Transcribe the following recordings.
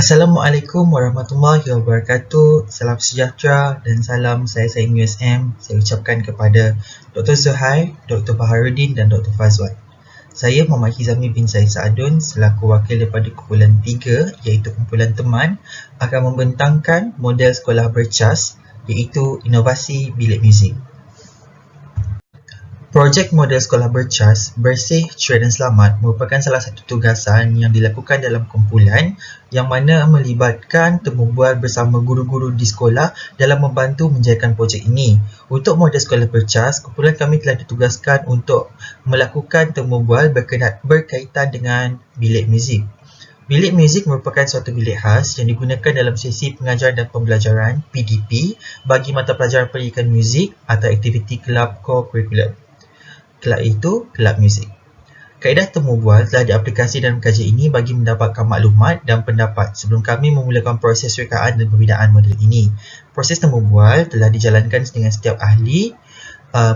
Assalamualaikum warahmatullahi wabarakatuh. Salam sejahtera dan salam saya USM. Saya ucapkan kepada Dr. Zuhair, Dr. Baharudin dan Dr. Fazwan. Saya Muhammad Hizami bin Said Saadun selaku wakil daripada kumpulan 3 iaitu kumpulan teman akan membentangkan model sekolah bercas iaitu inovasi bilik muzik. Projek model sekolah bercas, bersih, ceria dan selamat merupakan salah satu tugasan yang dilakukan dalam kumpulan yang mana melibatkan temu bual bersama guru-guru di sekolah dalam membantu menjayakan projek ini. Untuk model sekolah bercas, kumpulan kami telah ditugaskan untuk melakukan temu bual berkaitan dengan bilik muzik. Bilik muzik merupakan suatu bilik khas yang digunakan dalam sesi pengajaran dan pembelajaran PDP bagi mata pelajaran pendidikan muzik atau aktiviti kelab co-curriculum. Kelab itu kelab muzik. Kaedah temu bual telah diaplikasi dalam kajian ini bagi mendapatkan maklumat dan pendapat sebelum kami memulakan proses rekaan dan pembinaan model ini. Proses temu bual telah dijalankan dengan setiap ahli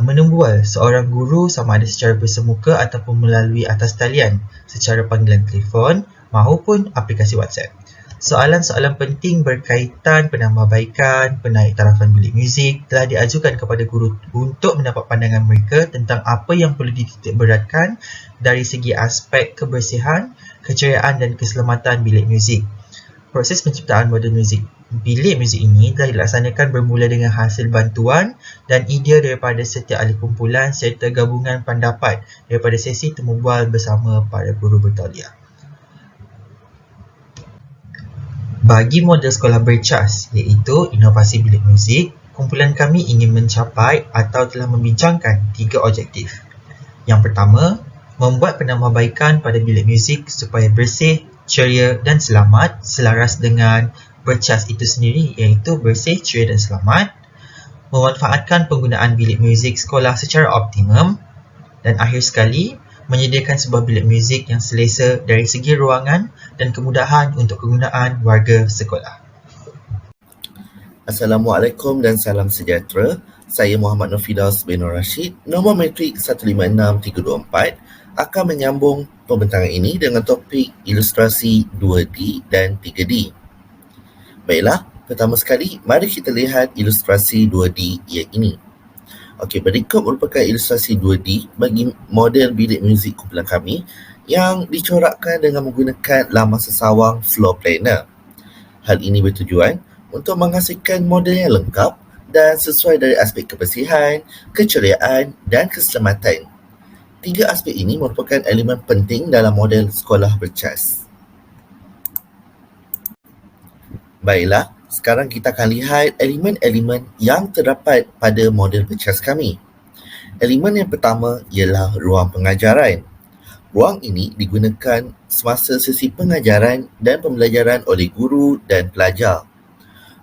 menembual seorang guru sama ada secara bersemuka ataupun melalui atas talian secara panggilan telefon maupun aplikasi WhatsApp. Soalan-soalan penting berkaitan penambahbaikan, penaiktarafan bilik muzik telah diajukan kepada guru untuk mendapat pandangan mereka tentang apa yang perlu dititikberatkan dari segi aspek kebersihan, keceriaan dan keselamatan bilik muzik. Proses penciptaan model muzik bilik muzik ini telah dilaksanakan bermula dengan hasil bantuan dan idea daripada setiap ahli kumpulan serta gabungan pendapat daripada sesi temu bual bersama para guru bertauliah. Bagi model sekolah bercas iaitu inovasi bilik muzik, kumpulan kami ingin mencapai atau telah membincangkan 3 objektif. Yang pertama, membuat penambahbaikan pada bilik muzik supaya bersih, ceria dan selamat selaras dengan bercas itu sendiri iaitu bersih, ceria dan selamat. Memanfaatkan penggunaan bilik muzik sekolah secara optimum. Dan akhir sekali, menyediakan sebuah bilik muzik yang selesa dari segi ruangan dan kemudahan untuk kegunaan warga sekolah. Assalamualaikum dan salam sejahtera. Saya Muhammad Nur Firdaus bin Nur Rashid, nombor matrik 156324 akan menyambung pembentangan ini dengan topik ilustrasi 2D dan 3D. Baiklah, pertama sekali mari kita lihat ilustrasi 2D yang ini. Okey, berikut merupakan ilustrasi 2D bagi model bilik muzik kumpulan kami yang dicorakkan dengan menggunakan laman sesawang floor planner. Hal ini bertujuan untuk menghasilkan model yang lengkap dan sesuai dari aspek kebersihan, keceriaan dan keselamatan. 3 aspek ini merupakan elemen penting dalam model sekolah bercas. Baiklah, sekarang kita akan lihat elemen-elemen yang terdapat pada model bercas kami. Elemen yang pertama ialah ruang pengajaran. Ruang ini digunakan semasa sesi pengajaran dan pembelajaran oleh guru dan pelajar.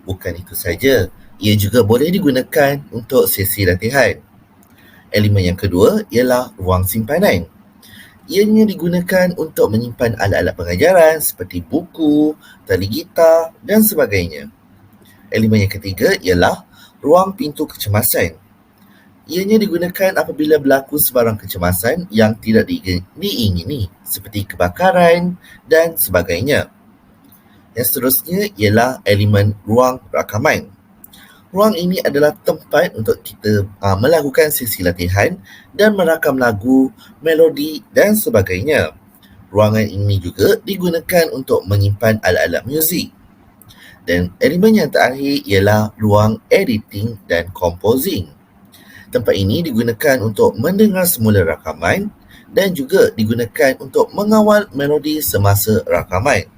Bukan itu saja, ia juga boleh digunakan untuk sesi latihan. Elemen yang kedua ialah ruang simpanan. Ianya digunakan untuk menyimpan alat-alat pengajaran seperti buku, tali gitar dan sebagainya. Elemen yang ketiga ialah ruang pintu kecemasan. Ianya digunakan apabila berlaku sebarang kecemasan yang tidak diingini seperti kebakaran dan sebagainya. Yang seterusnya ialah elemen ruang rakaman. Ruang ini adalah tempat untuk kita melakukan sesi latihan dan merakam lagu, melodi dan sebagainya. Ruangan ini juga digunakan untuk menyimpan alat-alat muzik. Dan elemen yang terakhir ialah ruang editing dan composing. Tempat ini digunakan untuk mendengar semula rakaman dan juga digunakan untuk mengawal melodi semasa rakaman.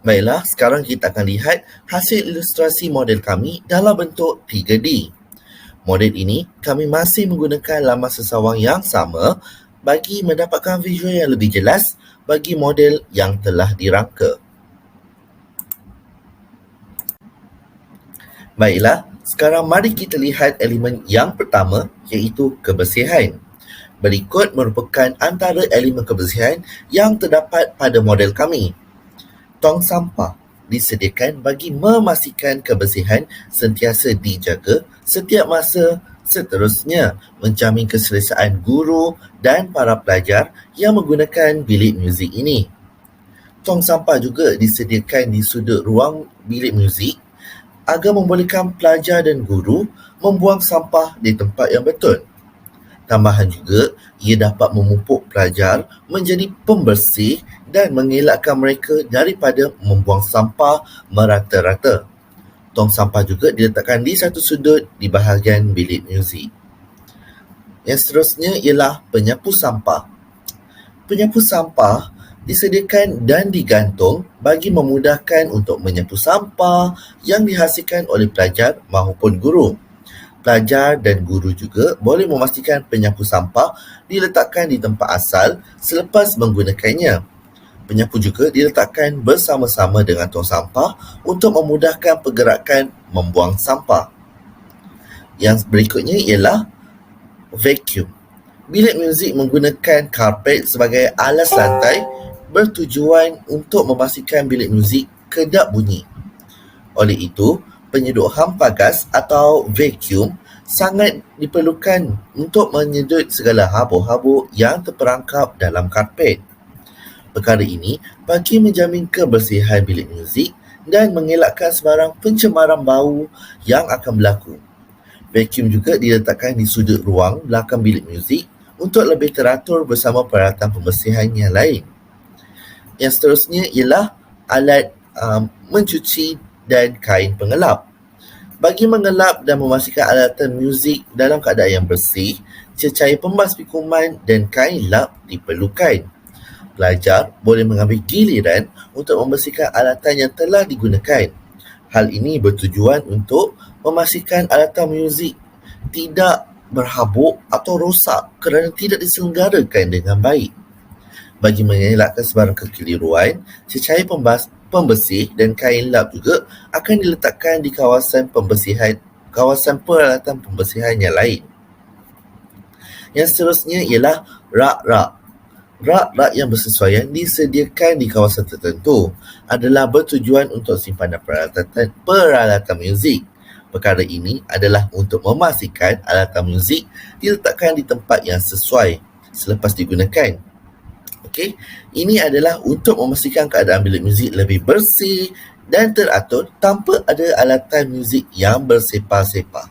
Baiklah, sekarang kita akan lihat hasil ilustrasi model kami dalam bentuk 3D. Model ini kami masih menggunakan laman sesawang yang sama bagi mendapatkan visual yang lebih jelas bagi model yang telah dirangka. Baiklah, sekarang mari kita lihat elemen yang pertama iaitu kebersihan. Berikut merupakan antara elemen kebersihan yang terdapat pada model kami. Tong sampah disediakan bagi memastikan kebersihan sentiasa dijaga setiap masa. Seterusnya, menjamin keselesaan guru dan para pelajar yang menggunakan bilik muzik ini. Tong sampah juga disediakan di sudut ruang bilik muzik agar membolehkan pelajar dan guru membuang sampah di tempat yang betul. Tambahan juga, ia dapat memupuk pelajar menjadi pembersih dan mengelakkan mereka daripada membuang sampah merata-rata. Tong sampah juga diletakkan di satu sudut di bahagian bilik muzik. Yang seterusnya ialah penyapu sampah. Penyapu sampah disediakan dan digantung bagi memudahkan untuk menyapu sampah yang dihasilkan oleh pelajar maupun guru. Pelajar dan guru juga boleh memastikan penyapu sampah diletakkan di tempat asal selepas menggunakannya. Penyapu juga diletakkan bersama-sama dengan tong sampah untuk memudahkan pergerakan membuang sampah. Yang berikutnya ialah vacuum. Bilik muzik menggunakan karpet sebagai alas lantai bertujuan untuk memastikan bilik muzik kedap bunyi. Oleh itu, penyedut hampa gas atau vacuum sangat diperlukan untuk menyedut segala habuk-habuk yang terperangkap dalam karpet. Perkara ini bagi menjamin kebersihan bilik muzik dan mengelakkan sebarang pencemaran bau yang akan berlaku. Vacuum juga diletakkan di sudut ruang belakang bilik muzik untuk lebih teratur bersama peralatan pembersihan yang lain. Yang seterusnya ialah alat mencuci dan kain pengelap. Bagi mengelap dan memastikan alatan muzik dalam keadaan yang bersih, cecair pembasmi kuman dan kain lap diperlukan. Pelajar boleh mengambil giliran untuk membersihkan alatan yang telah digunakan. Hal ini bertujuan untuk memastikan alatan muzik tidak berhabuk atau rosak kerana tidak diselenggarakan dengan baik. Bagi mengelakkan sebarang kekeliruan, cecair pembersih dan kain lap juga akan diletakkan di kawasan peralatan pembersihan yang lain. Yang seterusnya ialah rak-rak. Rak-rak yang bersesuaian disediakan di kawasan tertentu adalah bertujuan untuk simpanan peralatan muzik. Perkara ini adalah untuk memastikan alatan muzik diletakkan di tempat yang sesuai selepas digunakan. Okey, ini adalah untuk memastikan keadaan bilik muzik lebih bersih dan teratur tanpa ada alatan muzik yang bersepah-sepah.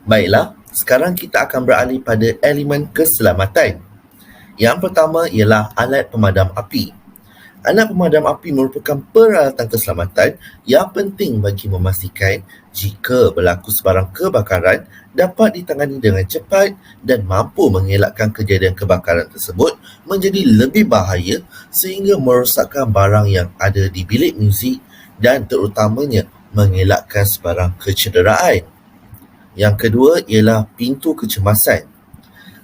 Baiklah, sekarang kita akan beralih pada elemen keselamatan. Yang pertama ialah alat pemadam api. Alat pemadam api merupakan peralatan keselamatan yang penting bagi memastikan jika berlaku sebarang kebakaran dapat ditangani dengan cepat dan mampu mengelakkan kejadian kebakaran tersebut menjadi lebih bahaya sehingga merosakkan barang yang ada di bilik muzik dan terutamanya mengelakkan sebarang kecederaan. Yang kedua ialah pintu kecemasan.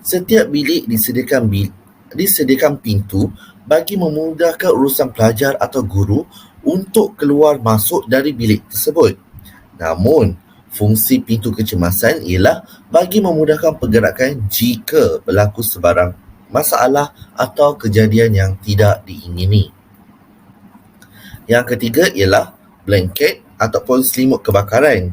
Setiap bilik disediakan pintu bagi memudahkan urusan pelajar atau guru untuk keluar masuk dari bilik tersebut. Namun, fungsi pintu kecemasan ialah bagi memudahkan pergerakan jika berlaku sebarang masalah atau kejadian yang tidak diingini. Yang ketiga ialah blanket ataupun selimut kebakaran.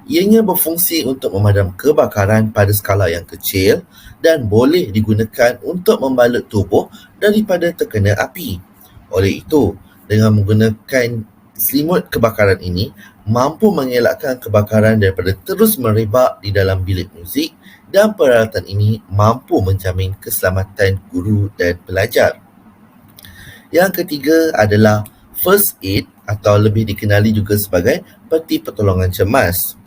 Ianya berfungsi untuk memadam kebakaran pada skala yang kecil dan boleh digunakan untuk membalut tubuh daripada terkena api. Oleh itu, dengan menggunakan selimut kebakaran ini, mampu mengelakkan kebakaran daripada terus merebak di dalam bilik muzik dan peralatan ini mampu menjamin keselamatan guru dan pelajar. Yang ketiga adalah first aid atau lebih dikenali juga sebagai peti pertolongan cemas.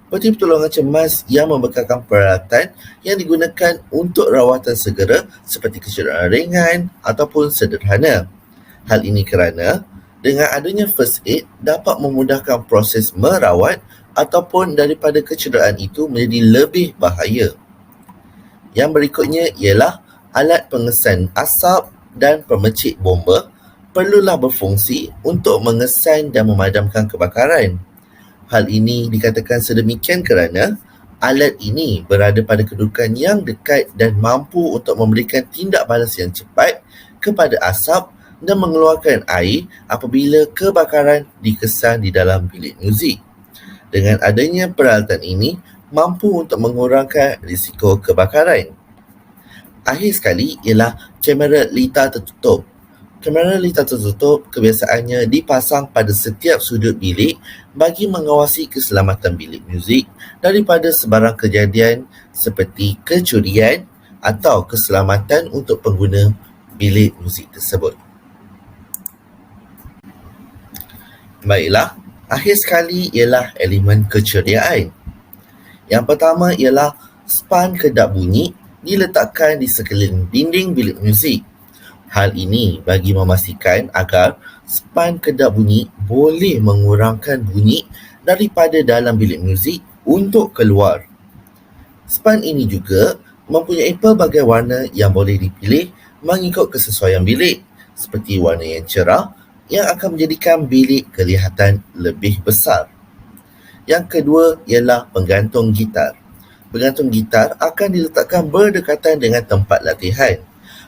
Peti pertolongan cemas yang membekalkan peralatan yang digunakan untuk rawatan segera seperti kecederaan ringan ataupun sederhana. Hal ini kerana dengan adanya first aid dapat memudahkan proses merawat ataupun daripada kecederaan itu menjadi lebih bahaya. Yang berikutnya ialah alat pengesan asap dan pemecik bomba perlulah berfungsi untuk mengesan dan memadamkan kebakaran. Hal ini dikatakan sedemikian kerana alat ini berada pada kedudukan yang dekat dan mampu untuk memberikan tindak balas yang cepat kepada asap dan mengeluarkan air apabila kebakaran dikesan di dalam bilik muzik. Dengan adanya peralatan ini, mampu untuk mengurangkan risiko kebakaran. akhir sekali ialah kamera litar tertutup. Kamera litar tertutup kebiasaannya dipasang pada setiap sudut bilik bagi mengawasi keselamatan bilik muzik daripada sebarang kejadian seperti kecurian atau keselamatan untuk pengguna bilik muzik tersebut. Baiklah, akhir sekali ialah elemen keceriaan. Yang pertama ialah span kedap bunyi diletakkan di sekeliling dinding bilik muzik. Hal ini bagi memastikan agar span kedap bunyi boleh mengurangkan bunyi daripada dalam bilik muzik untuk keluar. Span ini juga mempunyai pelbagai warna yang boleh dipilih mengikut kesesuaian bilik, seperti warna yang cerah yang akan menjadikan bilik kelihatan lebih besar. Yang kedua ialah penggantung gitar. Penggantung gitar akan diletakkan berdekatan dengan tempat latihan.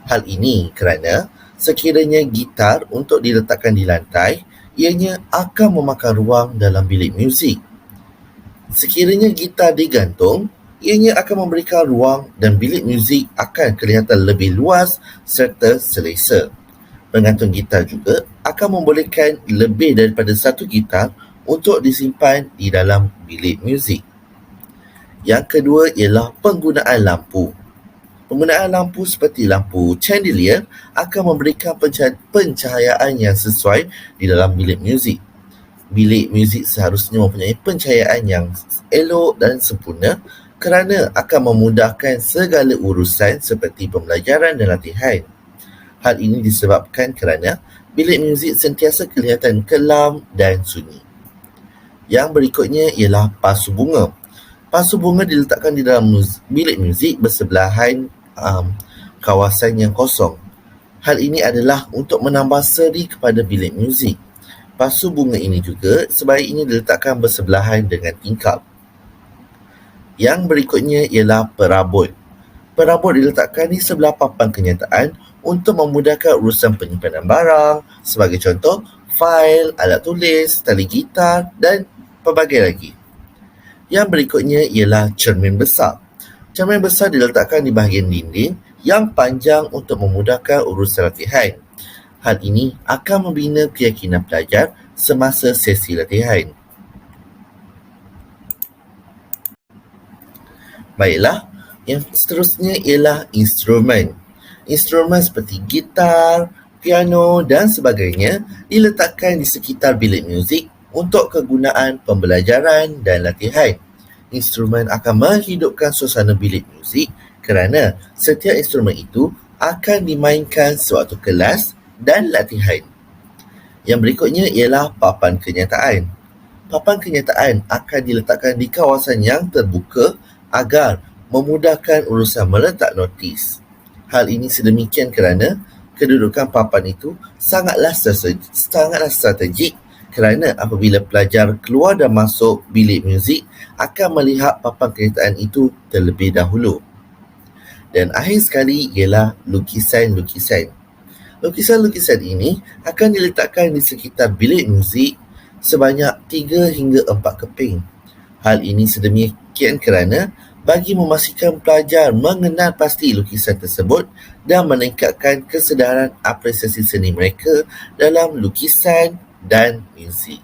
Hal ini kerana sekiranya gitar untuk diletakkan di lantai, ianya akan memakan ruang dalam bilik muzik. Sekiranya gitar digantung, ianya akan memberikan ruang dan bilik muzik akan kelihatan lebih luas serta selesa. Penggantung gitar juga akan membolehkan lebih daripada satu gitar untuk disimpan di dalam bilik muzik. Yang kedua ialah penggunaan lampu. Penggunaan lampu seperti lampu chandelier akan memberikan pencahayaan yang sesuai di dalam bilik muzik. Bilik muzik seharusnya mempunyai pencahayaan yang elok dan sempurna kerana akan memudahkan segala urusan seperti pembelajaran dan latihan. Hal ini disebabkan kerana bilik muzik sentiasa kelihatan kelam dan sunyi. Yang berikutnya ialah pasu bunga. Pasu bunga diletakkan di dalam bilik muzik bersebelahan kawasan yang kosong. Hal ini adalah untuk menambah seri kepada bilik muzik. Pasu bunga ini juga sebaiknya diletakkan bersebelahan dengan tingkap. Yang berikutnya ialah perabot. Perabot diletakkan di sebelah papan kenyataan untuk memudahkan urusan penyimpanan barang, sebagai contoh, fail, alat tulis, tali gitar dan pelbagai lagi. Yang berikutnya ialah cermin besar. Cermin besar diletakkan di bahagian dinding yang panjang untuk memudahkan urusan latihan. Hal ini akan membina keyakinan pelajar semasa sesi latihan. Baiklah, yang seterusnya ialah instrumen. Instrumen seperti gitar, piano dan sebagainya diletakkan di sekitar bilik muzik untuk kegunaan pembelajaran dan latihan. Instrumen akan menghidupkan suasana bilik muzik kerana setiap instrumen itu akan dimainkan sewaktu kelas dan latihan. Yang berikutnya ialah papan kenyataan. Papan kenyataan akan diletakkan di kawasan yang terbuka agar memudahkan urusan meletak notis. Hal ini sedemikian kerana kedudukan papan itu sangatlah strategik kerana apabila pelajar keluar dan masuk bilik muzik akan melihat papan kenyataan itu terlebih dahulu. Dan akhir sekali ialah lukisan-lukisan. Lukisan-lukisan ini akan diletakkan di sekitar bilik muzik sebanyak 3 hingga 4 keping. Hal ini sedemikian kerana bagi memastikan pelajar mengenal pasti lukisan tersebut dan meningkatkan kesedaran apresiasi seni mereka dalam lukisan dan muzik.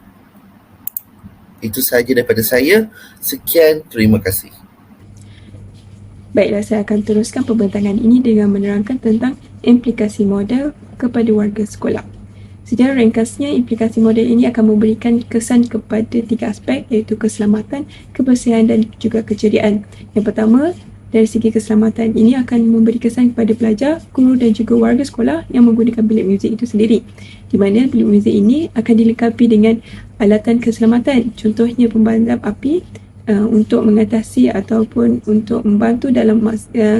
Itu sahaja daripada saya. Sekian, terima kasih. Baiklah, saya akan teruskan pembentangan ini dengan menerangkan tentang implikasi model kepada warga sekolah. Secara ringkasnya, implikasi model ini akan memberikan kesan kepada 3 aspek, iaitu keselamatan, kebersihan dan juga keceriaan. Yang pertama, dari segi keselamatan ini akan memberi kesan kepada pelajar, guru dan juga warga sekolah yang menggunakan bilik muzik itu sendiri. Di mana bilik muzik ini akan dilengkapi dengan alatan keselamatan, contohnya pemandam api untuk mengatasi ataupun untuk membantu dalam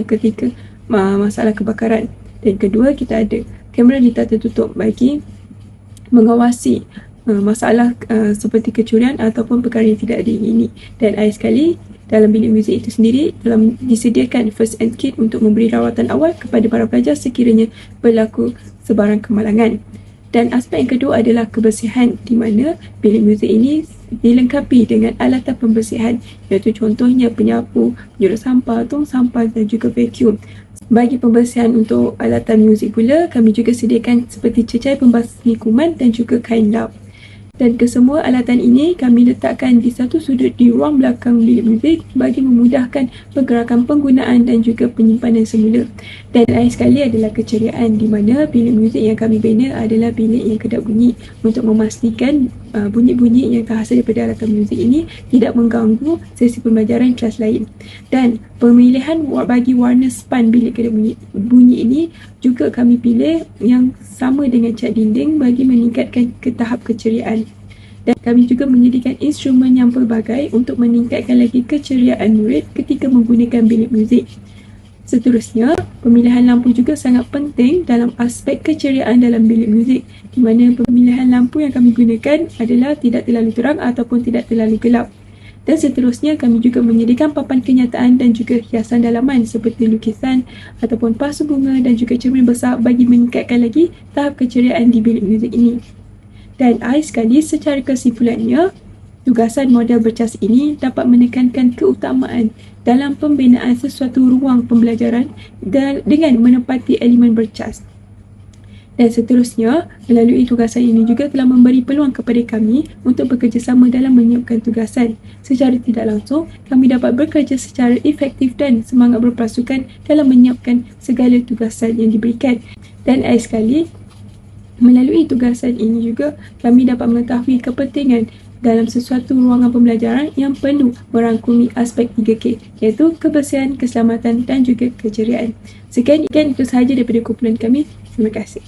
ketika masalah kebakaran. Dan kedua, kita ada kamera litar tertutup bagi mengawasi masalah seperti kecurian ataupun perkara yang tidak diingini. Dan akhir sekali, dalam bilik muzik itu sendiri dalam disediakan first aid kit untuk memberi rawatan awal kepada para pelajar sekiranya berlaku sebarang kemalangan. Dan aspek yang kedua adalah kebersihan, di mana bilik muzik ini dilengkapi dengan alatan pembersihan, iaitu contohnya penyapu, penjulur sampah, tong sampah dan juga vacuum. Bagi pembersihan untuk alatan muzik pula, kami juga sediakan seperti cecair pembasmi kuman dan juga kain lap. Dan kesemua alatan ini kami letakkan di satu sudut di ruang belakang bilik muzik bagi memudahkan pergerakan penggunaan dan juga penyimpanan semula. Dan lain sekali adalah keceriaan, di mana bilik muzik yang kami bina adalah bilik yang kedap bunyi untuk memastikan bunyi-bunyi yang terhasil daripada alatan muzik ini tidak mengganggu sesi pembelajaran kelas lain. Dan pemilihan bagi warna span bilik kedap bunyi ini juga kami pilih yang sama dengan cat dinding bagi meningkatkan ke tahap keceriaan. Dan kami juga menyediakan instrumen yang pelbagai untuk meningkatkan lagi keceriaan murid ketika menggunakan bilik muzik. Seterusnya, pemilihan lampu juga sangat penting dalam aspek keceriaan dalam bilik muzik, di mana pemilihan lampu yang kami gunakan adalah tidak terlalu terang ataupun tidak terlalu gelap. Dan seterusnya, kami juga menyediakan papan kenyataan dan juga hiasan dalaman seperti lukisan ataupun pasu bunga dan juga cermin besar bagi meningkatkan lagi tahap keceriaan di bilik muzik ini. Dan akhir sekali, secara kesimpulannya, tugasan model bercas ini dapat menekankan keutamaan dalam pembinaan sesuatu ruang pembelajaran dengan menepati elemen bercas. Dan seterusnya, melalui tugasan ini juga telah memberi peluang kepada kami untuk bekerjasama dalam menyiapkan tugasan. Secara tidak langsung, kami dapat bekerja secara efektif dan semangat berpasukan dalam menyiapkan segala tugasan yang diberikan. Dan akhir sekali, melalui tugasan ini juga kami dapat mengetahui kepentingan dalam sesuatu ruangan pembelajaran yang perlu merangkumi aspek 3K, iaitu kebersihan, keselamatan dan juga keceriaan. Sekian itu sahaja daripada kumpulan kami. Terima kasih.